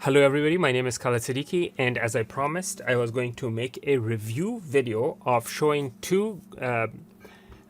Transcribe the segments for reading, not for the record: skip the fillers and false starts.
Hello everybody, my name is Khaled Siddiqui, and as I promised, I was going to make a review video of showing two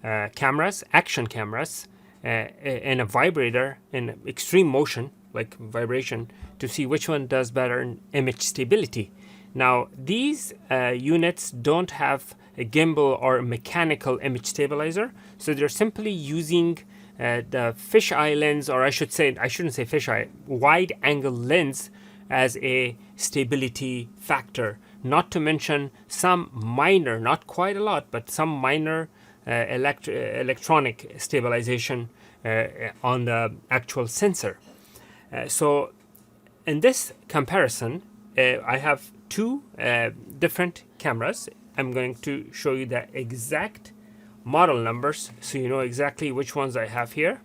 cameras, action cameras, and a vibrator in extreme motion, like vibration, to see which one does better in image stability. Now, these units don't have a gimbal or a mechanical image stabilizer, so they're simply using the fisheye lens, or I shouldn't say fisheye, wide angle lens as a stability factor, not to mention some minor, not quite a lot, but some minor electronic stabilization on the actual sensor. So in this comparison, I have two different cameras. I'm going to show you the exact model numbers so you know exactly which ones I have here.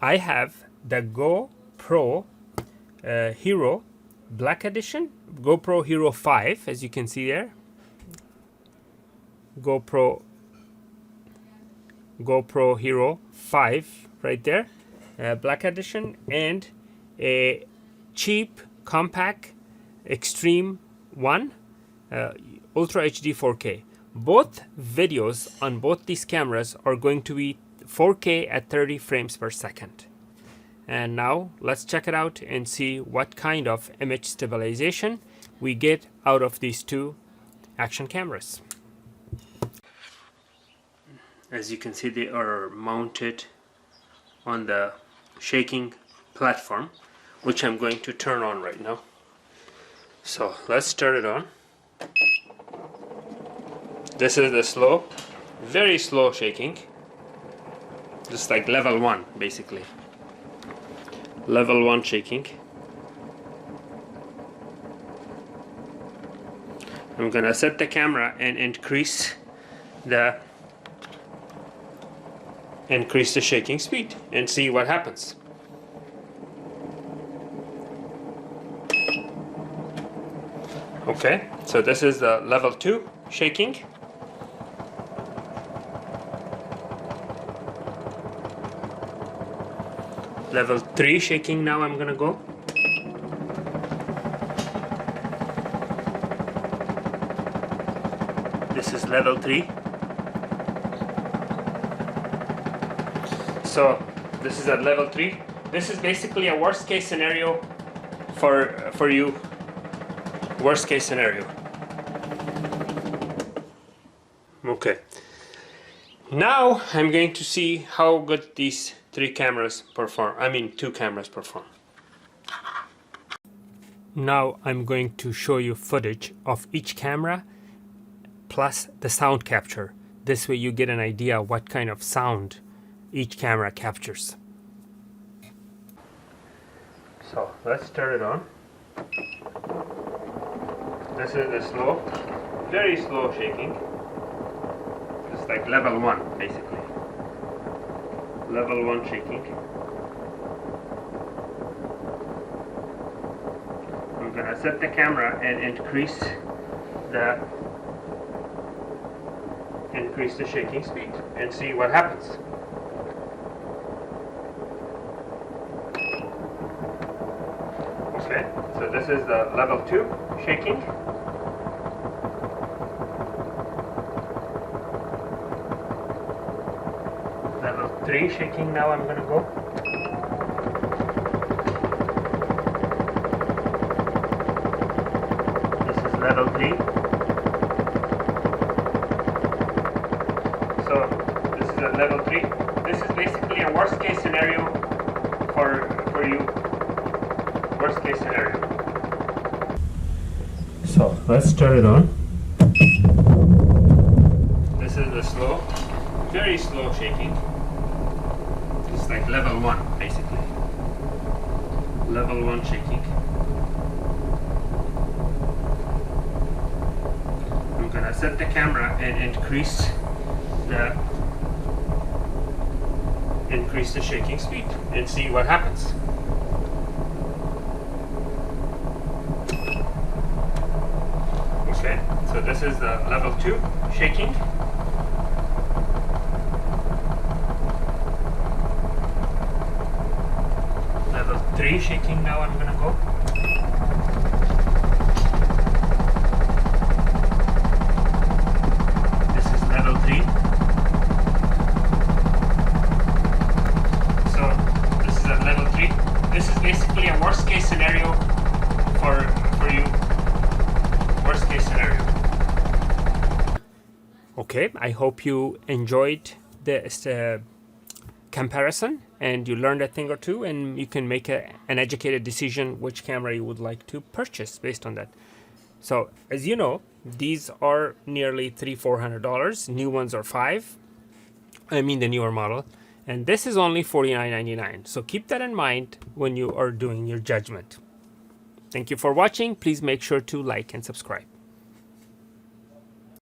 I have the GoPro Hero Black Edition, GoPro Hero 5, as you can see there. GoPro Hero 5 right there, Black Edition, and a cheap ComPark Xtreme 1 Ultra HD 4K. Both videos on both these cameras are going to be 4K at 30 frames per second. And now let's check it out and see what kind of image stabilization we get out of these two action cameras. As you can see, they are mounted on the shaking platform, which I'm going to turn on right now. So let's start it on. This is the slow, very slow shaking. Just like level 1, basically. Level 1 shaking. I'm gonna set the camera and increase the shaking speed and see what happens. Okay, so this is the level 2 shaking. Level 3 shaking now I'm gonna go. This is level 3. So this is at level 3. This is basically a worst case scenario for you. Worst case scenario. Okay. Now I'm going to see how good these two cameras perform. Now I'm going to show you footage of each camera plus the sound capture. This way you get an idea what kind of sound each camera captures. So let's turn it on. This is the slow, very slow shaking. It's like level 1 basically. Level 1 shaking. I'm gonna set the camera and increase the shaking speed and see what happens. Okay, so this is the level 2 shaking. Level 3 shaking now I'm gonna go. This is level 3. So this is at level 3. This is basically a worst case scenario for you. Worst case scenario. So let's turn it on. This is the slow, very slow shaking. It's like level 1 basically. Level 1 shaking. I'm gonna set the camera and increase the shaking speed and see what happens. Okay, so this is the level 2 shaking. 3 shaking now. I'm gonna go. This is level 3. So this is at level 3. This is basically a worst case scenario for you. Worst case scenario. Okay, I hope you enjoyed this comparison and you learned a thing or two, and you can make an educated decision which camera you would like to purchase based on that. So as you know, these are nearly $300-400. New ones are $5. I mean the newer model, and this is only $49.99. So keep that in mind when you are doing your judgment. Thank you for watching. Please make sure to like and subscribe.